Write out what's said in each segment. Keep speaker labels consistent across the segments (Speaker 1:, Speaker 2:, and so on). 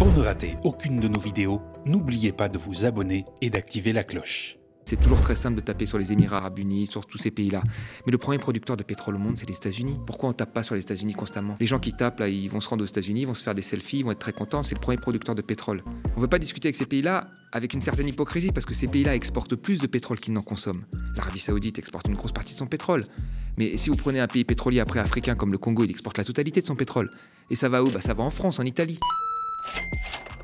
Speaker 1: Pour ne rater aucune de nos vidéos, n'oubliez pas de vous abonner et d'activer la cloche.
Speaker 2: C'est toujours très simple de taper sur les Émirats Arabes Unis, sur tous ces pays-là. Mais le premier producteur de pétrole au monde, c'est les États-Unis. Pourquoi on ne tape pas sur les États-Unis constamment? Les gens qui tapent, là, ils vont se rendre aux États-Unis, ils vont se faire des selfies, ils vont être très contents. C'est le premier producteur de pétrole. On ne veut pas discuter avec ces pays-là avec une certaine hypocrisie, parce que ces pays-là exportent plus de pétrole qu'ils n'en consomment. L'Arabie Saoudite exporte une grosse partie de son pétrole. Mais si vous prenez un pays pétrolier après africain comme le Congo, il exporte la totalité de son pétrole. Et ça va où? Ça va en France, en Italie.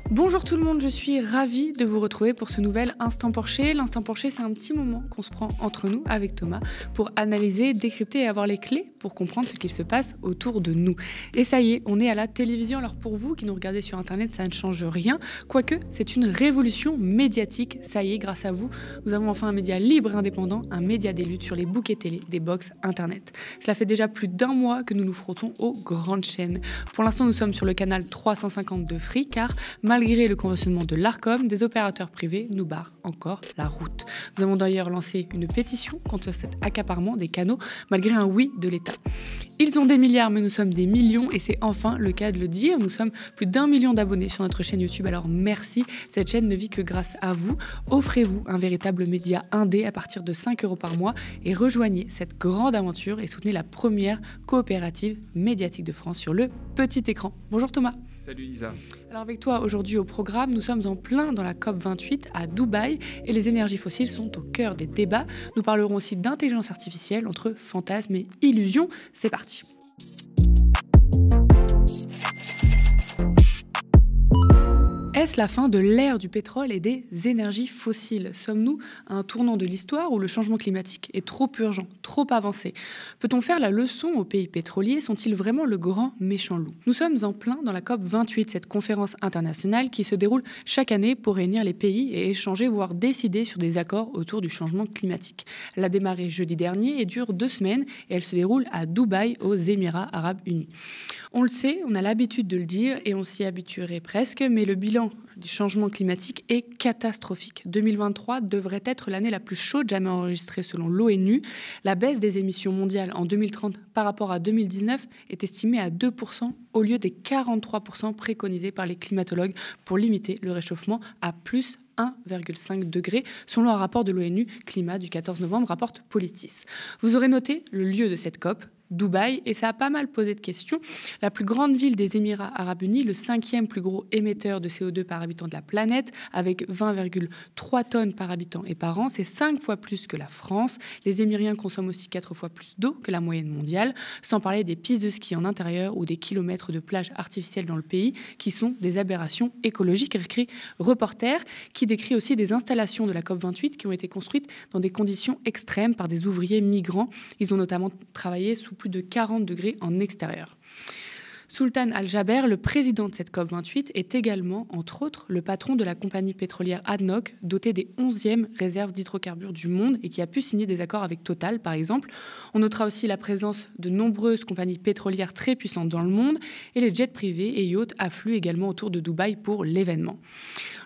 Speaker 3: Bonjour tout le monde, je suis ravie de vous retrouver pour ce nouvel Instant Porcher. L'Instant Porcher, c'est un petit moment qu'on se prend entre nous avec Thomas pour analyser, décrypter et avoir les clés pour comprendre ce qu'il se passe autour de nous. Et ça y est, on est à la télévision. Alors pour vous qui nous regardez sur Internet, ça ne change rien. Quoique, c'est une révolution médiatique. Ça y est, grâce à vous, nous avons enfin un média libre et indépendant, un média des luttes sur les bouquets télé des box Internet. Cela fait déjà plus d'un mois que nous nous frottons aux grandes chaînes. Pour l'instant, nous sommes sur le canal 350 de Free, car malgré le conventionnement de l'Arcom, des opérateurs privés nous barrent encore la route. Nous avons d'ailleurs lancé une pétition contre cet accaparement des canaux, malgré un oui de l'État. Ils ont des milliards, mais nous sommes des millions, et c'est enfin le cas de le dire. Nous sommes plus d'1 million d'abonnés sur notre chaîne YouTube, alors merci. Cette chaîne ne vit que grâce à vous. Offrez-vous un véritable média indé à partir de 5 € par mois et rejoignez cette grande aventure et soutenez la première coopérative médiatique de France sur le petit écran. Bonjour Thomas.
Speaker 2: Salut Lisa.
Speaker 3: Alors avec toi aujourd'hui au programme, nous sommes en plein dans la COP28 à Dubaï et les énergies fossiles sont au cœur des débats. Nous parlerons aussi d'intelligence artificielle entre fantasmes et illusions. C'est parti. Est-ce la fin de l'ère du pétrole et des énergies fossiles? Sommes-nous à un tournant de l'histoire où le changement climatique est trop urgent, trop avancé? Peut-on faire la leçon aux pays pétroliers? Sont-ils vraiment le grand méchant loup? Nous sommes en plein dans la COP28, cette conférence internationale qui se déroule chaque année pour réunir les pays et échanger, voire décider sur des accords autour du changement climatique. Elle a démarré jeudi dernier et dure 2 semaines et elle se déroule à Dubaï, aux Émirats Arabes Unis. On le sait, on a l'habitude de le dire et on s'y habituerait presque, mais le bilan du changement climatique est catastrophique. 2023 devrait être l'année la plus chaude jamais enregistrée selon l'ONU. La baisse des émissions mondiales en 2030 par rapport à 2019 est estimée à 2% au lieu des 43% préconisés par les climatologues pour limiter le réchauffement à plus 1,5 degré, selon un rapport de l'ONU Climat du 14 novembre, rapporte Politis. Vous aurez noté le lieu de cette COP, Dubaï, et ça a pas mal posé de questions. La plus grande ville des Émirats Arabes Unis, le 5e plus gros émetteur de CO2 par habitant de la planète, avec 20,3 tonnes par habitant et par an, c'est 5 fois plus que la France. Les Émiriens consomment aussi 4 fois plus d'eau que la moyenne mondiale, sans parler des pistes de ski en intérieur ou des kilomètres de plages artificielles dans le pays, qui sont des aberrations écologiques, écrit Reporter, qui décrit aussi des installations de la COP28 qui ont été construites dans des conditions extrêmes par des ouvriers migrants. Ils ont notamment travaillé sous plus de 40 degrés en extérieur. Sultan Al-Jaber, le président de cette COP28, est également, entre autres, le patron de la compagnie pétrolière ADNOC, dotée des 11e réserves d'hydrocarbures du monde et qui a pu signer des accords avec Total, par exemple. On notera aussi la présence de nombreuses compagnies pétrolières très puissantes dans le monde et les jets privés et yachts affluent également autour de Dubaï pour l'événement.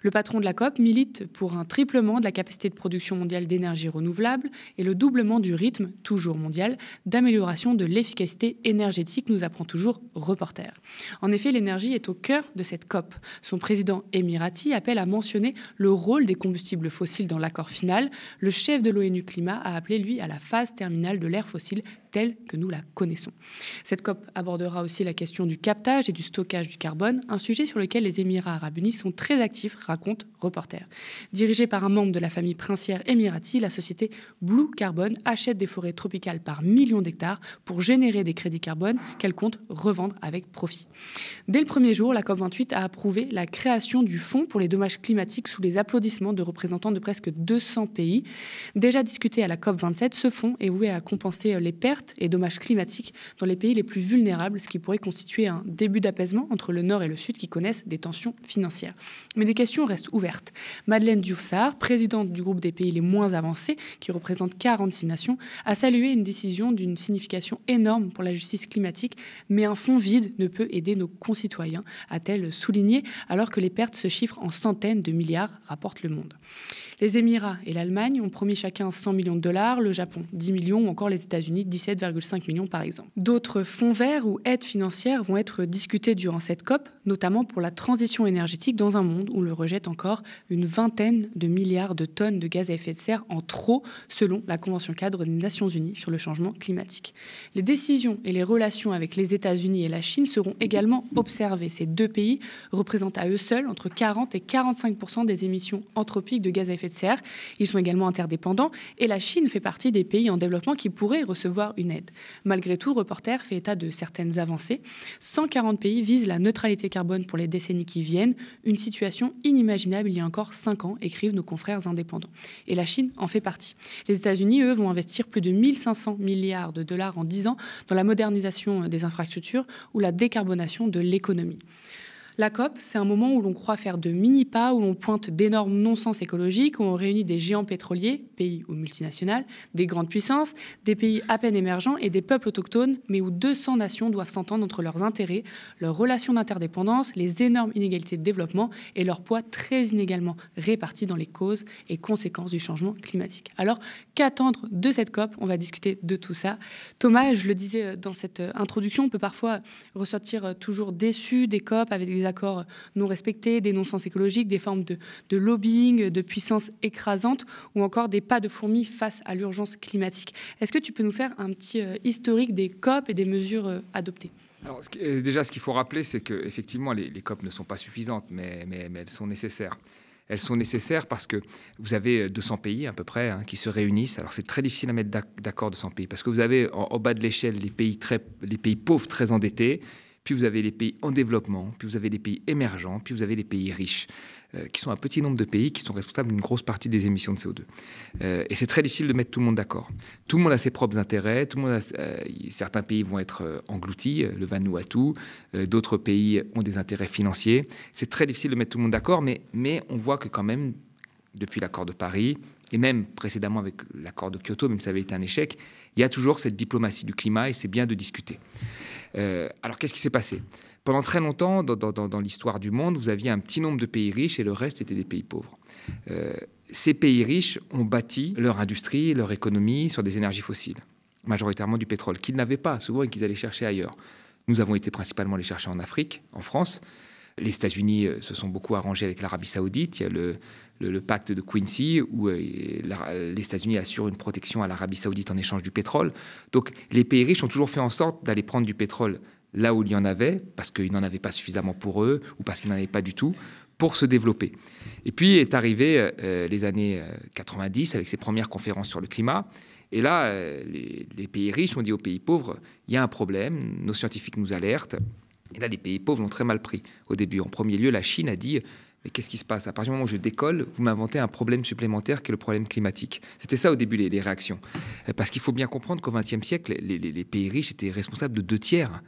Speaker 3: Le patron de la COP milite pour un triplement de la capacité de production mondiale d'énergie renouvelable et le doublement du rythme, toujours mondial, d'amélioration de l'efficacité énergétique, nous apprend toujours Reporter. En effet, l'énergie est au cœur de cette COP. Son président émirati appelle à mentionner le rôle des combustibles fossiles dans l'accord final. Le chef de l'ONU Climat a appelé, lui, à la phase terminale de l'ère fossile telle que nous la connaissons. Cette COP abordera aussi la question du captage et du stockage du carbone, un sujet sur lequel les Émirats Arabes Unis sont très actifs, raconte Reporter. Dirigée par un membre de la famille princière émirati, la société Blue Carbon achète des forêts tropicales par millions d'hectares pour générer des crédits carbone qu'elle compte revendre avec profit. Dès le premier jour, la COP28 a approuvé la création du fonds pour les dommages climatiques sous les applaudissements de représentants de presque 200 pays. Déjà discuté à la COP27, ce fonds est voué à compenser les pertes et dommages climatiques dans les pays les plus vulnérables, ce qui pourrait constituer un début d'apaisement entre le Nord et le Sud qui connaissent des tensions financières. Mais des questions restent ouvertes. Madeleine Diouf Sarr, présidente du groupe des pays les moins avancés, qui représente 46 nations, a salué une décision d'une signification énorme pour la justice climatique, mais un fonds vide ne peut aider nos concitoyens, a-t-elle souligné, alors que les pertes se chiffrent en centaines de milliards, rapporte Le Monde. Les Émirats et l'Allemagne ont promis chacun 100 millions de dollars, le Japon 10 millions ou encore les États-Unis 17 17,5 millions par exemple. D'autres fonds verts ou aides financières vont être discutés durant cette COP, notamment pour la transition énergétique dans un monde où l'on rejette encore une vingtaine de milliards de tonnes de gaz à effet de serre en trop, selon la Convention cadre des Nations Unies sur le changement climatique. Les décisions et les relations avec les États-Unis et la Chine seront également observées. Ces deux pays représentent à eux seuls entre 40 et 45% des émissions anthropiques de gaz à effet de serre. Ils sont également interdépendants et la Chine fait partie des pays en développement qui pourraient recevoir une aide. Malgré tout, Reporter fait état de certaines avancées. 140 pays visent la neutralité carbone pour les décennies qui viennent, une situation inimaginable il y a encore 5 ans, écrivent nos confrères indépendants. Et la Chine en fait partie. Les États-Unis, eux, vont investir plus de 1500 milliards de dollars en 10 ans dans la modernisation des infrastructures ou la décarbonation de l'économie. La COP, c'est un moment où l'on croit faire de mini-pas, où l'on pointe d'énormes non-sens écologiques, où on réunit des géants pétroliers, pays ou multinationales, des grandes puissances, des pays à peine émergents et des peuples autochtones, mais où 200 nations doivent s'entendre entre leurs intérêts, leurs relations d'interdépendance, les énormes inégalités de développement et leur poids très inégalement répartis dans les causes et conséquences du changement climatique. Alors, qu'attendre de cette COP? On va discuter de tout ça. Thomas, je le disais dans cette introduction, on peut parfois ressortir toujours déçu des COP avec des accords non respectés, des non-sens écologiques, des formes de lobbying, de puissance écrasante ou encore des pas de fourmis face à l'urgence climatique. Est-ce que tu peux nous faire un petit historique des COP et des mesures adoptées ?
Speaker 2: Alors, déjà, ce qu'il faut rappeler, c'est qu'effectivement, les COP ne sont pas suffisantes, mais elles sont nécessaires. Elles sont nécessaires parce que vous avez 200 pays à peu près qui se réunissent. Alors, c'est très difficile à mettre d'accord 200 pays parce que vous avez en bas de l'échelle les pays pauvres très endettés, puis vous avez les pays en développement, puis vous avez les pays émergents, puis vous avez les pays riches, qui sont un petit nombre de pays qui sont responsables d'une grosse partie des émissions de CO2. Et c'est très difficile de mettre tout le monde d'accord. Tout le monde a ses propres intérêts, certains pays vont être engloutis, le Vanuatu, d'autres pays ont des intérêts financiers. C'est très difficile de mettre tout le monde d'accord, mais on voit que quand même, depuis l'accord de Paris, et même précédemment avec l'accord de Kyoto, même si ça avait été un échec, il y a toujours cette diplomatie du climat et c'est bien de discuter. Alors, qu'est-ce qui s'est passé ? Pendant très longtemps, dans l'histoire du monde, vous aviez un petit nombre de pays riches et le reste était des pays pauvres. Ces pays riches ont bâti leur industrie, leur économie sur des énergies fossiles, majoritairement du pétrole, qu'ils n'avaient pas souvent et qu'ils allaient chercher ailleurs. Nous avons été principalement les chercher en Afrique, en France. Les États-Unis se sont beaucoup arrangés avec l'Arabie Saoudite. Il y a le pacte de Quincy où les États-Unis assurent une protection à l'Arabie Saoudite en échange du pétrole. Donc les pays riches ont toujours fait en sorte d'aller prendre du pétrole là où il y en avait, parce qu'ils n'en avaient pas suffisamment pour eux ou parce qu'ils n'en avaient pas du tout, pour se développer. Et puis est arrivé les années 90 avec ces premières conférences sur le climat. Et là, les pays riches ont dit aux pays pauvres, il y a un problème, nos scientifiques nous alertent. Et là, les pays pauvres l'ont très mal pris au début. En premier lieu, la Chine a dit « Mais qu'est-ce qui se passe ? À partir du moment où je décolle, vous m'inventez un problème supplémentaire qui est le problème climatique. » C'était ça au début, les réactions. Parce qu'il faut bien comprendre qu'au XXe siècle, les pays riches étaient responsables de 2/3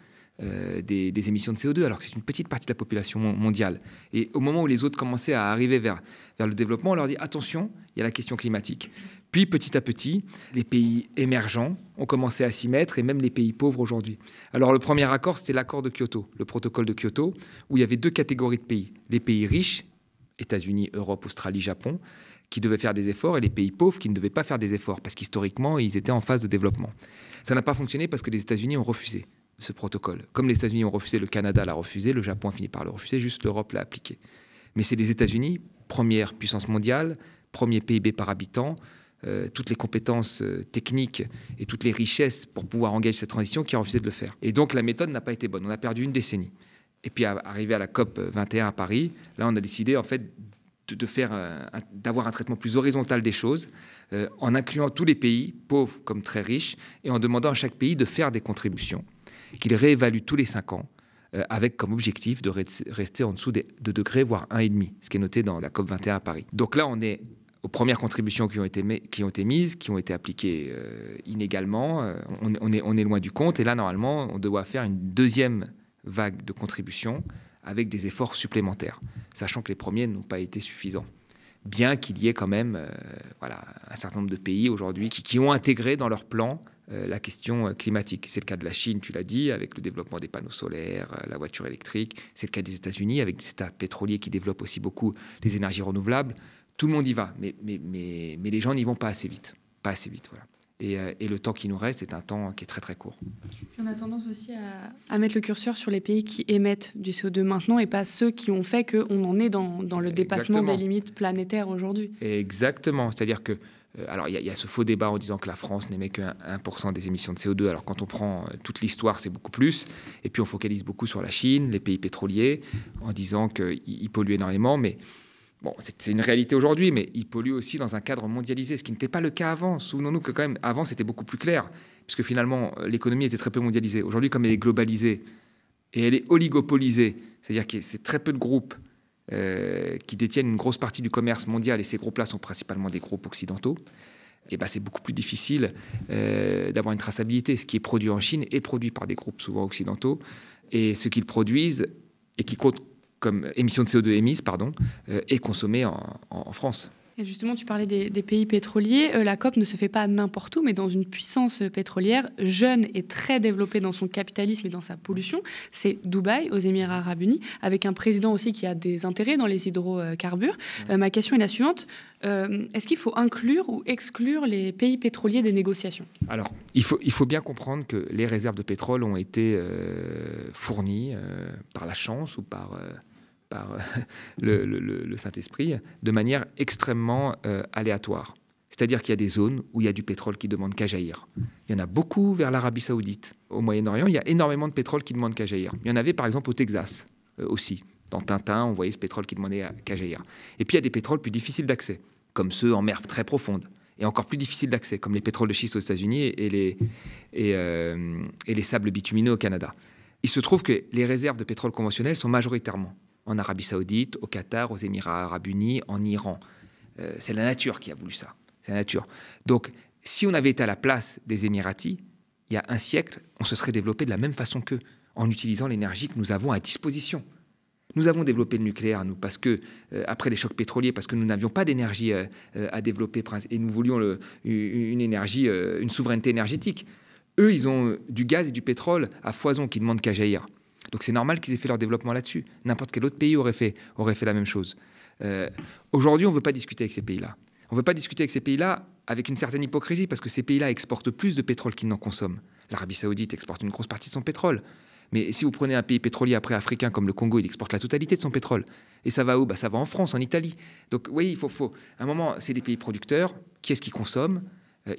Speaker 2: des émissions de CO2, alors que c'est une petite partie de la population mondiale. Et au moment où les autres commençaient à arriver vers le développement, on leur dit « Attention, il y a la question climatique. » Puis, petit à petit, les pays émergents ont commencé à s'y mettre, et même les pays pauvres aujourd'hui. Alors, le premier accord, c'était l'accord de Kyoto, le protocole de Kyoto, où il y avait 2 catégories de pays. Les pays riches, États-Unis, Europe, Australie, Japon, qui devaient faire des efforts, et les pays pauvres qui ne devaient pas faire des efforts, parce qu'historiquement, ils étaient en phase de développement. Ça n'a pas fonctionné parce que les États-Unis ont refusé ce protocole. Comme les États-Unis ont refusé, le Canada l'a refusé, le Japon a fini par le refuser, juste l'Europe l'a appliqué. Mais c'est les États-Unis, première puissance mondiale, premier PIB par habitant, toutes les compétences techniques et toutes les richesses pour pouvoir engager cette transition qui a refusé de le faire. Et donc la méthode n'a pas été bonne. On a perdu une décennie. Et puis arrivé à la COP 21 à Paris, là on a décidé en fait d'avoir un traitement plus horizontal des choses, en incluant tous les pays, pauvres comme très riches, et en demandant à chaque pays de faire des contributions, qu'il réévalue tous les 5 ans, avec comme objectif de rester en dessous des 2 degrés, voire 1,5, ce qui est noté dans la COP 21 à Paris. Donc là, on est aux premières contributions qui ont été mises, qui ont été appliquées inégalement. On est loin du compte. Et là, normalement, on doit faire une deuxième vague de contributions avec des efforts supplémentaires, sachant que les premiers n'ont pas été suffisants. Bien qu'il y ait quand même un certain nombre de pays aujourd'hui qui ont intégré dans leur plan la question climatique. C'est le cas de la Chine, tu l'as dit, avec le développement des panneaux solaires, la voiture électrique. C'est le cas des États-Unis, avec des États pétroliers qui développent aussi beaucoup les énergies renouvelables. Tout le monde y va, mais les gens n'y vont pas assez vite. Pas assez vite, voilà. Et le temps qui nous reste est un temps qui est très très court.
Speaker 3: On a tendance aussi à mettre le curseur sur les pays qui émettent du CO2 maintenant et pas ceux qui ont fait qu'on en est dans le dépassement des limites planétaires aujourd'hui.
Speaker 2: Exactement. C'est-à-dire que alors, il y a ce faux débat en disant que la France n'émet que 1% des émissions de CO2. Alors, quand on prend toute l'histoire, c'est beaucoup plus. Et puis, on focalise beaucoup sur la Chine, les pays pétroliers, en disant qu'ils polluent énormément. Mais bon, c'est une réalité aujourd'hui, mais ils polluent aussi dans un cadre mondialisé, ce qui n'était pas le cas avant. Souvenons-nous que quand même, avant, c'était beaucoup plus clair, puisque finalement, l'économie était très peu mondialisée. Aujourd'hui, comme elle est globalisée et elle est oligopolisée, c'est-à-dire que c'est très peu de groupes qui détiennent une grosse partie du commerce mondial, et ces groupes-là sont principalement des groupes occidentaux, et ben c'est beaucoup plus difficile d'avoir une traçabilité. Ce qui est produit en Chine est produit par des groupes souvent occidentaux, et ce qu'ils produisent et qui compte comme émissions de CO2 émises, est consommé en France.
Speaker 3: Et justement, tu parlais des pays pétroliers. La COP ne se fait pas n'importe où, mais dans une puissance pétrolière jeune et très développée dans son capitalisme et dans sa pollution. C'est Dubaï, aux Émirats arabes unis, avec un président aussi qui a des intérêts dans les hydrocarbures. Ma question est la suivante. Est-ce qu'il faut inclure ou exclure les pays pétroliers des négociations ?
Speaker 2: Alors, il faut bien comprendre que les réserves de pétrole ont été fournies par la chance ou par le Saint-Esprit, de manière extrêmement aléatoire. C'est-à-dire qu'il y a des zones où il y a du pétrole qui ne demande qu'à jaillir. Il y en a beaucoup vers l'Arabie Saoudite. Au Moyen-Orient, il y a énormément de pétrole qui ne demande qu'à jaillir. Il y en avait par exemple au Texas aussi. Dans Tintin, on voyait ce pétrole qui demandait qu'à jaillir. Et puis il y a des pétroles plus difficiles d'accès, comme ceux en mer très profonde, et encore plus difficiles d'accès, comme les pétroles de schiste aux États-Unis et les sables bitumineux au Canada. Il se trouve que les réserves de pétrole conventionnelles sont majoritairement en Arabie Saoudite, au Qatar, aux Émirats arabes unis, en Iran. C'est la nature qui a voulu ça. C'est la nature. Donc, si on avait été à la place des Émiratis, il y a un siècle, on se serait développé de la même façon qu'eux, en utilisant l'énergie que nous avons à disposition. Nous avons développé le nucléaire, nous, parce que, après les chocs pétroliers, parce que nous n'avions pas d'énergie à développer, et nous voulions une souveraineté énergétique. Eux, ils ont du gaz et du pétrole à foison qui ne demandent qu'à jaillir. Donc c'est normal qu'ils aient fait leur développement là-dessus. N'importe quel autre pays aurait fait la même chose. Aujourd'hui, on ne veut pas discuter avec ces pays-là. On ne veut pas discuter avec ces pays-là avec une certaine hypocrisie, parce que ces pays-là exportent plus de pétrole qu'ils n'en consomment. L'Arabie Saoudite exporte une grosse partie de son pétrole. Mais si vous prenez un pays pétrolier après africain comme le Congo, il exporte la totalité de son pétrole. Et ça va où ? Ça va en France, en Italie. Donc oui, il faut à un moment, c'est des pays producteurs. Qui est-ce qui consomme ?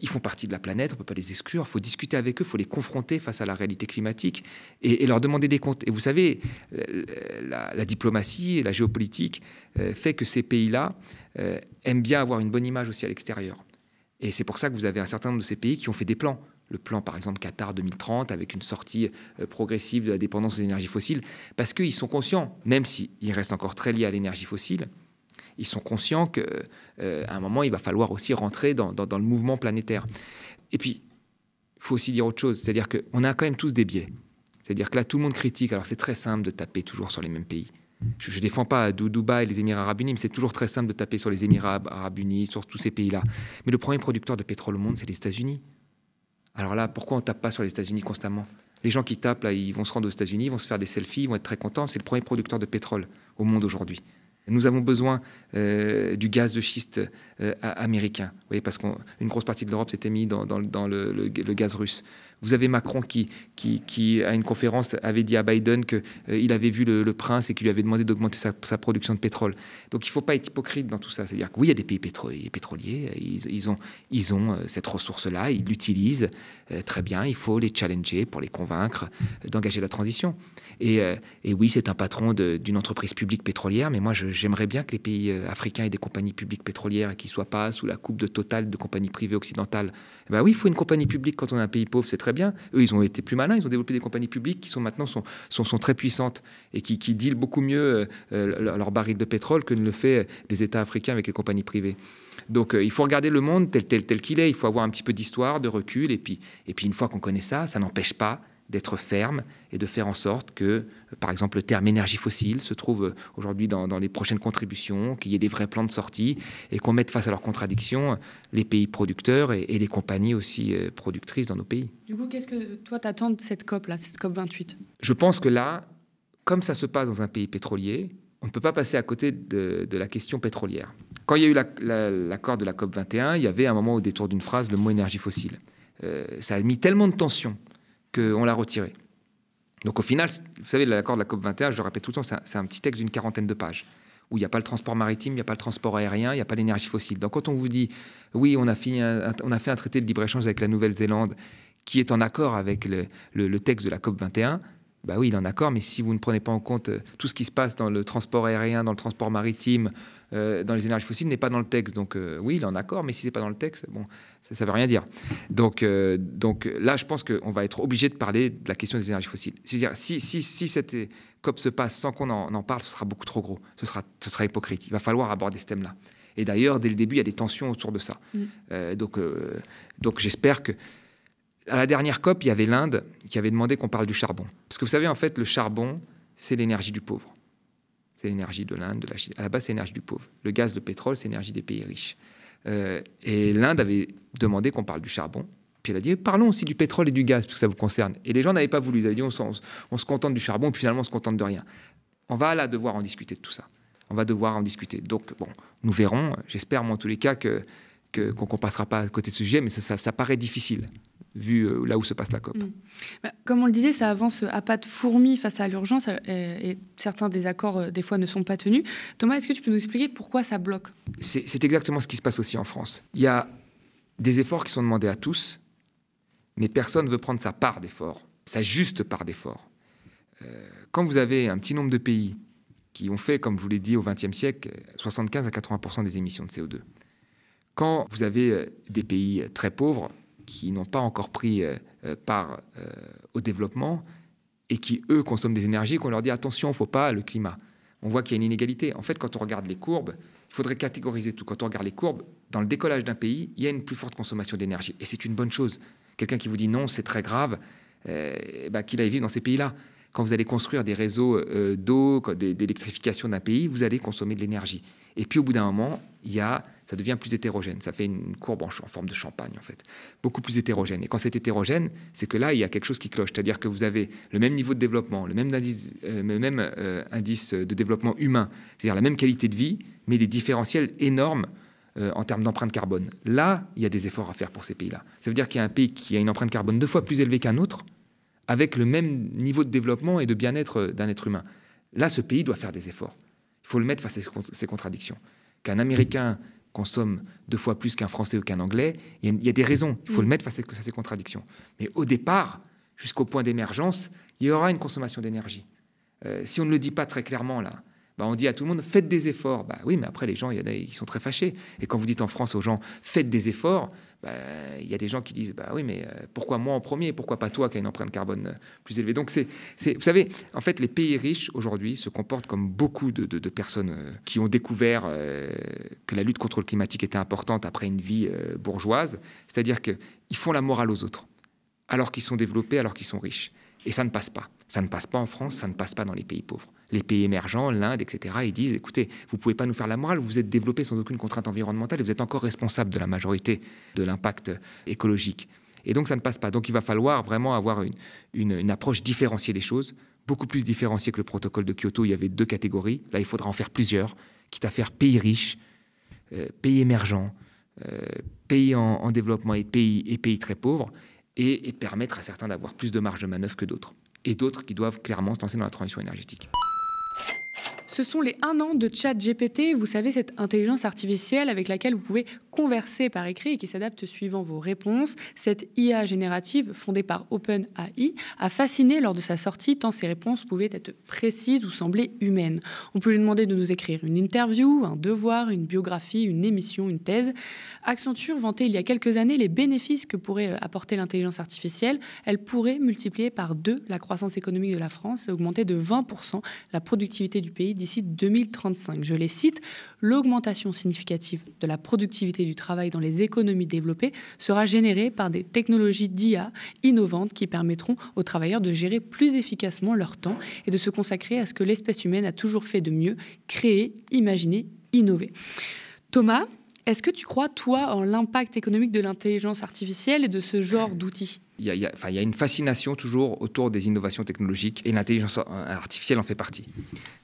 Speaker 2: Ils font partie de la planète, on ne peut pas les exclure, il faut discuter avec eux, il faut les confronter face à la réalité climatique et leur demander des comptes. Et vous savez, la diplomatie et la géopolitique fait que ces pays-là aiment bien avoir une bonne image aussi à l'extérieur. Et c'est pour ça que vous avez un certain nombre de ces pays qui ont fait des plans. Le plan, par exemple, Qatar 2030, avec une sortie progressive de la dépendance aux énergies fossiles, parce qu'ils sont conscients, même s'ils restent encore très liés à l'énergie fossile, ils sont conscients qu'à un moment, il va falloir aussi rentrer dans le mouvement planétaire. Et puis, il faut aussi dire autre chose, c'est-à-dire qu'on a quand même tous des biais. C'est-à-dire que là, tout le monde critique. Alors, c'est très simple de taper toujours sur les mêmes pays. Je ne défends pas Dubaï et les Émirats arabes unis, mais c'est toujours très simple de taper sur les Émirats arabes unis, sur tous ces pays-là. Mais le premier producteur de pétrole au monde, c'est les États-Unis. Alors là, pourquoi on ne tape pas sur les États-Unis constamment ? Les gens qui tapent, là, ils vont se rendre aux États-Unis, ils vont se faire des selfies, ils vont être très contents. C'est le premier producteur de pétrole au monde aujourd'hui. Nous avons besoin du gaz de schiste américain, vous voyez, parce qu'une grosse partie de l'Europe s'était mise dans le gaz russe. Vous avez Macron qui, à une conférence, avait dit à Biden qu'il avait vu le prince et qu'il lui avait demandé d'augmenter sa production de pétrole. Donc il ne faut pas être hypocrite dans tout ça. C'est-à-dire que oui, il y a des pays pétroliers, ils ont cette ressource-là, ils l'utilisent très bien, il faut les challenger pour les convaincre d'engager la transition. Et oui, c'est un patron d'une entreprise publique pétrolière, mais moi j'aimerais bien que les pays africains aient des compagnies publiques pétrolières et qu'ils ne soient pas sous la coupe de Total de compagnies privées occidentales. Ben oui, il faut une compagnie publique quand on est un pays pauvre, c'est très bien. Eux, ils ont été plus malins, ils ont développé des compagnies publiques qui sont maintenant sont très puissantes et qui dealent beaucoup mieux leur baril de pétrole que ne le fait les États africains avec les compagnies privées. Donc il faut regarder le monde tel qu'il est, il faut avoir un petit peu d'histoire, de recul, et puis une fois qu'on connaît ça n'empêche pas d'être ferme et de faire en sorte que, par exemple, le terme énergie fossile se trouve aujourd'hui dans les prochaines contributions, qu'il y ait des vrais plans de sortie et qu'on mette face à leurs contradictions les pays producteurs et les compagnies aussi productrices dans nos pays.
Speaker 3: Du coup, qu'est-ce que toi t'attends de cette COP-là, cette COP 28 ?
Speaker 2: Je pense que là, comme ça se passe dans un pays pétrolier, on ne peut pas passer à côté de la question pétrolière. Quand il y a eu l'accord de la COP 21, il y avait un moment au détour d'une phrase le mot énergie fossile. Ça a mis tellement de tension qu'on l'a retiré. Donc au final, vous savez, l'accord de la COP 21, je le répète tout le temps, c'est un petit texte d'une 40aine de pages, où il n'y a pas le transport maritime, il n'y a pas le transport aérien, il n'y a pas l'énergie fossile. Donc quand on vous dit, oui, on a fait un traité de libre-échange avec la Nouvelle-Zélande qui est en accord avec le texte de la COP 21, bah oui, il est en accord, mais si vous ne prenez pas en compte tout ce qui se passe dans le transport aérien, dans le transport maritime, dans les énergies fossiles, n'est pas dans le texte. Donc oui, il est en accord, mais si ce n'est pas dans le texte, bon, ça ne veut rien dire. Donc là, je pense qu'on va être obligé de parler de la question des énergies fossiles. C'est-à-dire, si cette COP se passe sans qu'on en parle, ce sera beaucoup trop gros. Ce sera hypocrite. Il va falloir aborder ce thème-là. Et d'ailleurs, dès le début, il y a des tensions autour de ça. Donc j'espère que... À la dernière COP, il y avait l'Inde qui avait demandé qu'on parle du charbon. Parce que vous savez, en fait, le charbon, c'est l'énergie du pauvre. C'est l'énergie de l'Inde, de la Chine. À la base, c'est l'énergie du pauvre. Le gaz, le pétrole, c'est l'énergie des pays riches. Et l'Inde avait demandé qu'on parle du charbon. Puis elle a dit, parlons aussi du pétrole et du gaz, parce que ça vous concerne. Et les gens n'avaient pas voulu. Ils avaient dit, on se contente du charbon, puis finalement, on se contente de rien. On va là devoir en discuter de tout ça. On va devoir en discuter. Donc, bon, nous verrons. J'espère, moi, en tous les cas, qu'on ne passera pas à côté de ce sujet, mais ça paraît difficile, vu là où se passe la COP.
Speaker 3: Comme on le disait, ça avance à pas de fourmi face à l'urgence et certains des accords, des fois, ne sont pas tenus. Thomas, est-ce que tu peux nous expliquer pourquoi ça bloque ?
Speaker 2: C'est exactement ce qui se passe aussi en France. Il y a des efforts qui sont demandés à tous, mais personne ne veut prendre sa part d'effort, sa juste part d'effort. Quand vous avez un petit nombre de pays qui ont fait, comme je vous l'ai dit, au XXe siècle, 75 à 80% des émissions de CO2, quand vous avez des pays très pauvres qui n'ont pas encore pris part au développement et qui, eux, consomment des énergies, qu'on leur dit « attention, il ne faut pas le climat ». On voit qu'il y a une inégalité. En fait, quand on regarde les courbes, il faudrait catégoriser tout. Quand on regarde les courbes, dans le décollage d'un pays, il y a une plus forte consommation d'énergie. Et c'est une bonne chose. Quelqu'un qui vous dit « non, c'est très grave qu'il aille vivre dans ces pays-là ». Quand vous allez construire des réseaux d'eau, d'électrification d'un pays, vous allez consommer de l'énergie. Et puis, au bout d'un moment, ça devient plus hétérogène. Ça fait une courbe en forme de champagne, en fait. Beaucoup plus hétérogène. Et quand c'est hétérogène, c'est que là, il y a quelque chose qui cloche. C'est-à-dire que vous avez le même niveau de développement, le même indice de développement humain, c'est-à-dire la même qualité de vie, mais des différentiels énormes en termes d'empreinte carbone. Là, il y a des efforts à faire pour ces pays-là. Ça veut dire qu'il y a un pays qui a une empreinte carbone 2 fois plus élevée qu'un autre, avec le même niveau de développement et de bien-être d'un être humain. Là, ce pays doit faire des efforts. Il faut le mettre face à ces contradictions. Qu'un Américain consomme 2 fois plus qu'un Français ou qu'un Anglais, il y a des raisons. Il faut le mettre face à ces contradictions. Mais au départ, jusqu'au point d'émergence, il y aura une consommation d'énergie. Si on ne le dit pas très clairement, là, on dit à tout le monde, faites des efforts. Oui, mais après, les gens, il y en a qui sont très fâchés. Et quand vous dites en France aux gens, faites des efforts, il y a des gens qui disent, oui, mais pourquoi moi en premier? Pourquoi pas toi qui as une empreinte carbone plus élevée? Donc, vous savez, en fait, les pays riches, aujourd'hui, se comportent comme beaucoup de personnes qui ont découvert que la lutte contre le climatique était importante après une vie bourgeoise. C'est-à-dire qu'ils font la morale aux autres, alors qu'ils sont développés, alors qu'ils sont riches. Et ça ne passe pas. Ça ne passe pas en France, ça ne passe pas dans les pays pauvres. Les pays émergents, l'Inde, etc., ils disent, écoutez, vous ne pouvez pas nous faire la morale, vous êtes développés sans aucune contrainte environnementale et vous êtes encore responsable de la majorité de l'impact écologique. Et donc, ça ne passe pas. Donc, il va falloir vraiment avoir une approche différenciée des choses, beaucoup plus différenciée que le protocole de Kyoto. Il y avait 2 catégories. Là, il faudra en faire plusieurs, quitte à faire pays riches, pays émergents, pays en développement et pays très pauvres, et permettre à certains d'avoir plus de marge de manœuvre que d'autres. Et d'autres qui doivent clairement se lancer dans la transition énergétique.
Speaker 3: Ce sont les 1 an de ChatGPT, vous savez, cette intelligence artificielle avec laquelle vous pouvez converser par écrit et qui s'adapte suivant vos réponses. Cette IA générative, fondée par OpenAI, a fasciné lors de sa sortie, tant ses réponses pouvaient être précises ou sembler humaines. On peut lui demander de nous écrire une interview, un devoir, une biographie, une émission, une thèse. Accenture vantait il y a quelques années les bénéfices que pourrait apporter l'intelligence artificielle. Elle pourrait multiplier par 2 la croissance économique de la France et augmenter de 20% la productivité du pays d'ici 2035. Je les cite, « L'augmentation significative de la productivité du travail dans les économies développées sera générée par des technologies d'IA innovantes qui permettront aux travailleurs de gérer plus efficacement leur temps et de se consacrer à ce que l'espèce humaine a toujours fait de mieux, créer, imaginer, innover. » Thomas, est-ce que tu crois, toi, en l'impact économique de l'intelligence artificielle et de ce genre d'outils ?
Speaker 2: Il y a une fascination toujours autour des innovations technologiques et l'intelligence artificielle en fait partie.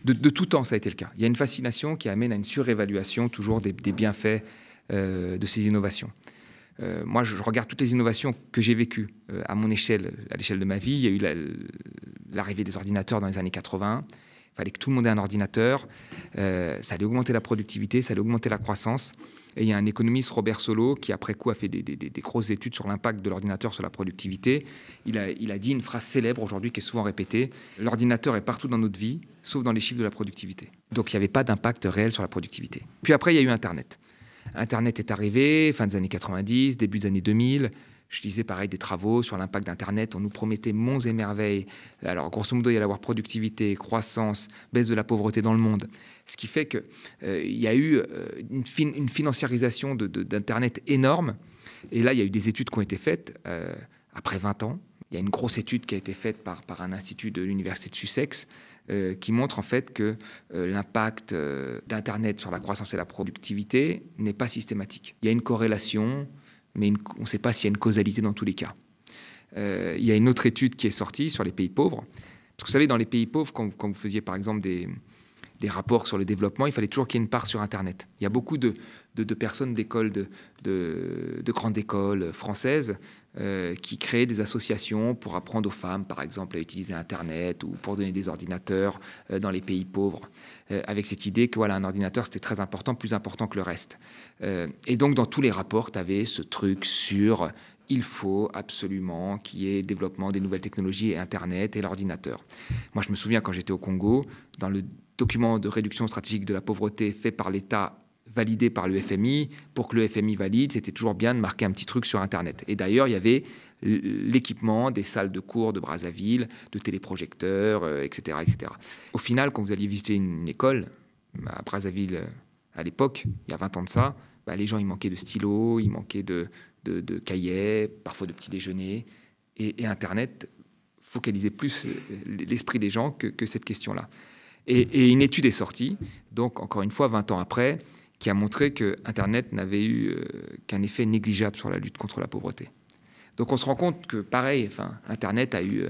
Speaker 2: De tout temps, ça a été le cas. Il y a une fascination qui amène à une surévaluation toujours des bienfaits de ces innovations. Moi, je regarde toutes les innovations que j'ai vécues à mon échelle, à l'échelle de ma vie. Il y a eu l'arrivée des ordinateurs dans les années 80. Il fallait que tout le monde ait un ordinateur. Ça allait augmenter la productivité, ça allait augmenter la croissance. Et il y a un économiste, Robert Solow, qui après coup a fait des grosses études sur l'impact de l'ordinateur sur la productivité. Il a dit une phrase célèbre aujourd'hui qui est souvent répétée: l'ordinateur est partout dans notre vie, sauf dans les chiffres de la productivité. Donc il n'y avait pas d'impact réel sur la productivité. Puis après, il y a eu Internet. Internet est arrivé, fin des années 90, début des années 2000. Je disais pareil des travaux sur l'impact d'Internet. On nous promettait monts et merveilles. Alors, grosso modo, il y allait avoir productivité, croissance, baisse de la pauvreté dans le monde. Ce qui fait qu'il y a eu une financiarisation d'Internet énorme. Et là, il y a eu des études qui ont été faites après 20 ans. Il y a une grosse étude qui a été faite par un institut de l'université de Sussex qui montre en fait que l'impact d'Internet sur la croissance et la productivité n'est pas systématique. Il y a une corrélation, mais on ne sait pas s'il y a une causalité dans tous les cas. Il y a une autre étude qui est sortie sur les pays pauvres. Parce que vous savez, dans les pays pauvres, quand vous faisiez par exemple des rapports sur le développement, il fallait toujours qu'il y ait une part sur Internet. Il y a beaucoup de personnes d'écoles, de grandes écoles françaises qui créaient des associations pour apprendre aux femmes, par exemple, à utiliser Internet ou pour donner des ordinateurs dans les pays pauvres, avec cette idée que voilà, un ordinateur, c'était très important, plus important que le reste. Et donc, dans tous les rapports, tu avais ce truc sur il faut absolument qu'il y ait développement des nouvelles technologies et Internet et l'ordinateur. Moi, je me souviens quand j'étais au Congo, dans le document de réduction stratégique de la pauvreté fait par l'État, validé par le FMI, pour que le FMI valide, c'était toujours bien de marquer un petit truc sur Internet. Et d'ailleurs, il y avait l'équipement des salles de cours de Brazzaville, de téléprojecteurs, etc., etc. Au final, quand vous alliez visiter une école à Brazzaville à l'époque, il y a 20 ans de ça, les gens, ils manquaient de stylos, ils manquaient de cahiers, parfois de petits déjeuners. Et Internet focalisait plus l'esprit des gens que cette question-là. Et une étude est sortie, donc encore une fois 20 ans après, qui a montré que Internet n'avait eu qu'un effet négligeable sur la lutte contre la pauvreté. Donc on se rend compte que pareil, Internet a eu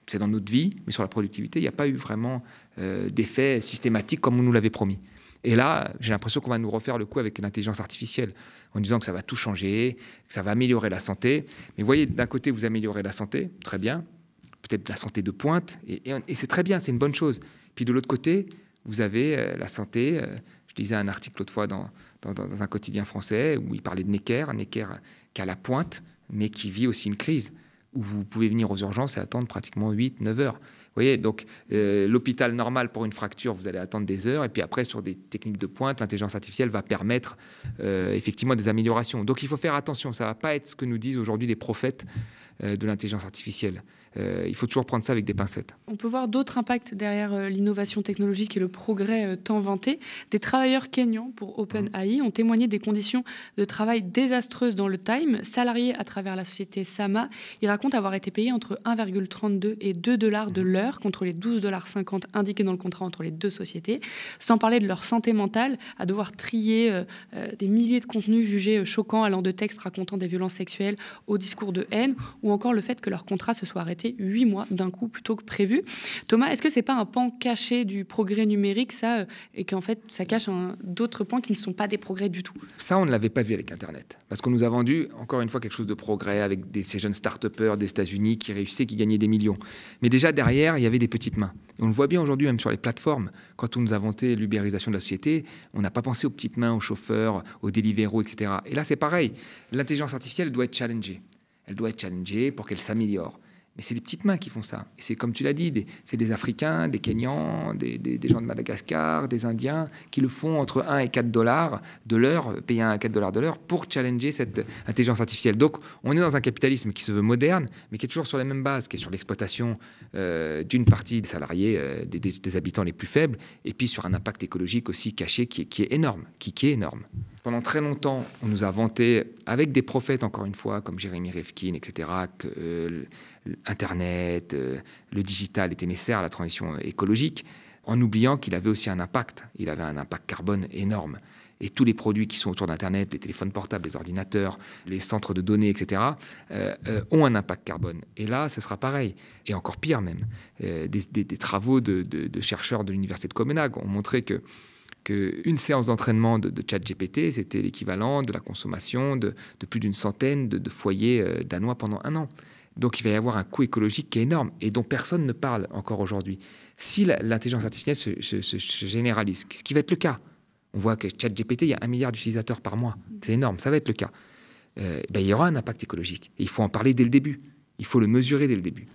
Speaker 2: c'est dans notre vie, mais sur la productivité, il n'y a pas eu vraiment d'effet systématique comme on nous l'avait promis. Et là, j'ai l'impression qu'on va nous refaire le coup avec l'intelligence artificielle, en disant que ça va tout changer, que ça va améliorer la santé. Mais vous voyez, d'un côté, vous améliorez la santé, très bien, peut-être la santé de pointe, et c'est très bien, c'est une bonne chose. Puis de l'autre côté, vous avez la santé. Je lisais un article l'autre fois dans un quotidien français où il parlait de Necker qui est à la pointe, mais qui vit aussi une crise, où vous pouvez venir aux urgences et attendre pratiquement 8-9 heures. Vous voyez, donc l'hôpital normal pour une fracture, vous allez attendre des heures, et puis après, sur des techniques de pointe, l'intelligence artificielle va permettre effectivement des améliorations. Donc il faut faire attention, ça ne va pas être ce que nous disent aujourd'hui les prophètes de l'intelligence artificielle. Il faut toujours prendre ça avec des pincettes.
Speaker 3: On peut voir d'autres impacts derrière l'innovation technologique et le progrès tant vanté. Des travailleurs kényans pour OpenAI ont témoigné des conditions de travail désastreuses dans le Time. Salariés à travers la société Sama, ils racontent avoir été payés entre 1,32 et 2 $ de l'heure contre les 12,50 $ indiqués dans le contrat entre les deux sociétés. Sans parler de leur santé mentale, à devoir trier des milliers de contenus jugés choquants, allant de textes racontant des violences sexuelles aux discours de haine, ou encore le fait que leur contrat se soit arrêté 8 mois d'un coup plutôt que prévu. Thomas, est-ce que c'est pas un pan caché du progrès numérique, ça, et qu'en fait, ça cache d'autres pans qui ne sont pas des progrès du tout?
Speaker 2: Ça, on ne l'avait pas vu avec Internet. Parce qu'on nous a vendu, encore une fois, quelque chose de progrès avec ces jeunes start-upers des États-Unis qui réussissaient, qui gagnaient des millions. Mais déjà, derrière, il y avait des petites mains. Et on le voit bien aujourd'hui, même sur les plateformes. Quand on nous a vanté l'ubérisation de la société, on n'a pas pensé aux petites mains, aux chauffeurs, aux Deliveroo, etc. Et là, c'est pareil. L'intelligence artificielle doit être challengée. Elle doit être challengée pour qu'elle s'améliore. Mais c'est les petites mains qui font ça. Et c'est comme tu l'as dit, c'est des Africains, des Kenyans, des gens de Madagascar, des Indiens qui le font entre 1 et 4 $ de l'heure, payer 1 à 4 $ de l'heure pour challenger cette intelligence artificielle. Donc on est dans un capitalisme qui se veut moderne, mais qui est toujours sur les mêmes bases, qui est sur l'exploitation d'une partie des salariés, des habitants les plus faibles, et puis sur un impact écologique aussi caché qui est énorme, qui est énorme. Pendant très longtemps, on nous a vanté, avec des prophètes, encore une fois, comme Jérémy Rifkin, etc., que Internet, le digital était nécessaire à la transition écologique. en oubliant qu'il avait aussi un impact. Il avait un impact carbone énorme. Et tous les produits qui sont autour d'Internet, les téléphones portables, les ordinateurs, les centres de données, etc., ont un impact carbone. Et là, ce sera pareil. Et encore pire même. Des travaux de chercheurs de l'université de Copenhague ont montré qu'une séance d'entraînement de ChatGPT, c'était l'équivalent de la consommation de plus d'une centaine de foyers danois pendant 1 an. Donc il va y avoir un coût écologique qui est énorme et dont personne ne parle encore aujourd'hui. Si l'intelligence artificielle se généralise, ce qui va être le cas, on voit que ChatGPT, il y a 1 milliard d'utilisateurs par mois. C'est énorme, ça va être le cas. Il y aura un impact écologique. Et il faut en parler dès le début. Il faut le mesurer dès le début.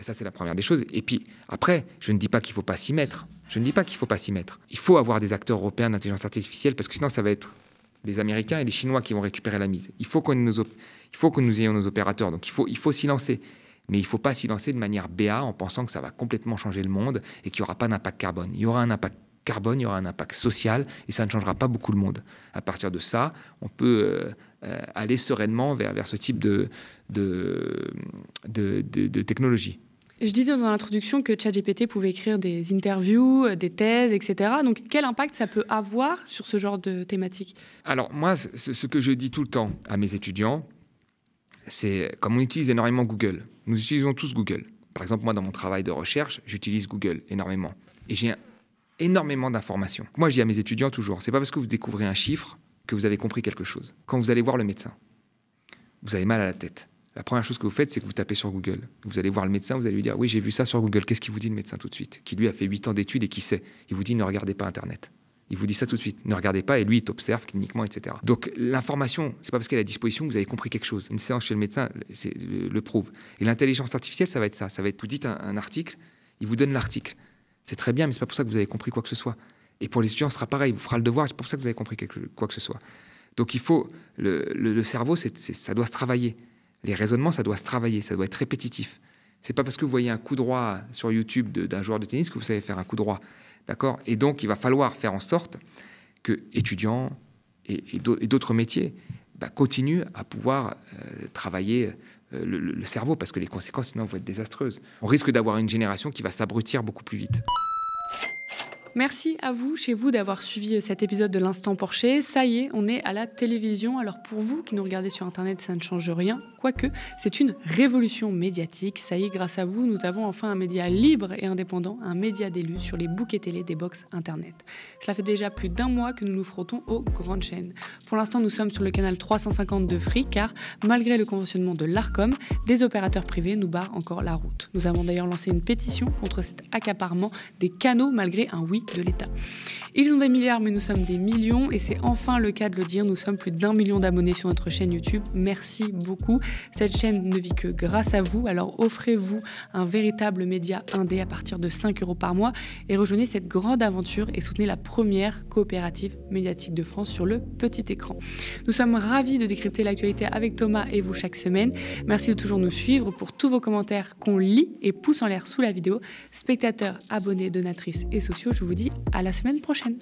Speaker 2: Ça, c'est la première des choses. Et puis, après, je ne dis pas qu'il ne faut pas s'y mettre. Je ne dis pas qu'il ne faut pas s'y mettre. Il faut avoir des acteurs européens d'intelligence artificielle parce que sinon, ça va être les Américains et les Chinois qui vont récupérer la mise. Il faut que nous ayons nos opérateurs. Donc, il faut s'y lancer. Mais il ne faut pas s'y lancer de manière béat en pensant que ça va complètement changer le monde et qu'il n'y aura pas d'impact carbone. Il y aura un impact carbone, il y aura un impact social et ça ne changera pas beaucoup le monde. À partir de ça, on peut aller sereinement vers ce type de technologie.
Speaker 3: Je disais dans l'introduction que ChatGPT pouvait écrire des interviews, des thèses, etc. Donc, quel impact ça peut avoir sur ce genre de thématique?
Speaker 2: Alors, moi, ce que je dis tout le temps à mes étudiants, c'est comme on utilise énormément Google. Nous utilisons tous Google. Par exemple, moi, dans mon travail de recherche, j'utilise Google énormément. Et j'ai énormément d'informations. Moi, je dis à mes étudiants toujours, c'est pas parce que vous découvrez un chiffre que vous avez compris quelque chose. Quand vous allez voir le médecin, vous avez mal à la tête. La première chose que vous faites, c'est que vous tapez sur Google. Vous allez voir le médecin, vous allez lui dire « Oui, j'ai vu ça sur Google. » Qu'est-ce qu'il vous dit le médecin tout de suite? Qui lui a fait 8 ans d'études et qui sait. Il vous dit « Ne regardez pas Internet. » Il vous dit ça tout de suite. Ne regardez pas et lui, il t'observe cliniquement, etc. Donc l'information, c'est pas parce qu'elle est à disposition que vous avez compris quelque chose. Une séance chez le médecin le prouve. Et l'intelligence artificielle, ça va être ça. Ça va être, vous dites un article, il vous donne l'article. C'est très bien, mais c'est pas pour ça que vous avez compris quoi que ce soit. Et pour les étudiants, ce sera pareil. Il vous fera le devoir, c'est pas pour ça que vous avez compris quoi que ce soit. Donc il faut... Le cerveau, ça doit se travailler. Les raisonnements, ça doit se travailler. Ça doit être répétitif. C'est pas parce que vous voyez un coup droit sur YouTube d'un joueur de tennis que vous savez faire un coup droit. D'accord? Et donc, il va falloir faire en sorte que étudiants et d'autres métiers continuent à pouvoir travailler le cerveau, parce que les conséquences, sinon, vont être désastreuses. On risque d'avoir une génération qui va s'abrutir beaucoup plus vite.
Speaker 3: Merci à vous, chez vous, d'avoir suivi cet épisode de l'Instant Porcher. Ça y est, on est à la télévision. Alors pour vous qui nous regardez sur Internet, ça ne change rien. Quoique, c'est une révolution médiatique. Ça y est, grâce à vous, nous avons enfin un média libre et indépendant, un média d'élu sur les bouquets télé des box Internet. Cela fait déjà plus d'1 mois que nous nous frottons aux grandes chaînes. Pour l'instant, nous sommes sur le canal 350 de Free, car malgré le conventionnement de l'Arcom, des opérateurs privés nous barrent encore la route. Nous avons d'ailleurs lancé une pétition contre cet accaparement des canaux malgré un oui de l'État. Ils ont des milliards, mais nous sommes des millions, et c'est enfin le cas de le dire. Nous sommes plus d'1 million d'abonnés sur notre chaîne YouTube. Merci beaucoup. Cette chaîne ne vit que grâce à vous, alors offrez-vous un véritable média indé à partir de 5 € par mois et rejoignez cette grande aventure et soutenez la première coopérative médiatique de France sur le petit écran. Nous sommes ravis de décrypter l'actualité avec Thomas et vous chaque semaine. Merci de toujours nous suivre pour tous vos commentaires qu'on lit et pouce en l'air sous la vidéo. Spectateurs, abonnés, donatrices et sociaux, je vous dis à la semaine prochaine.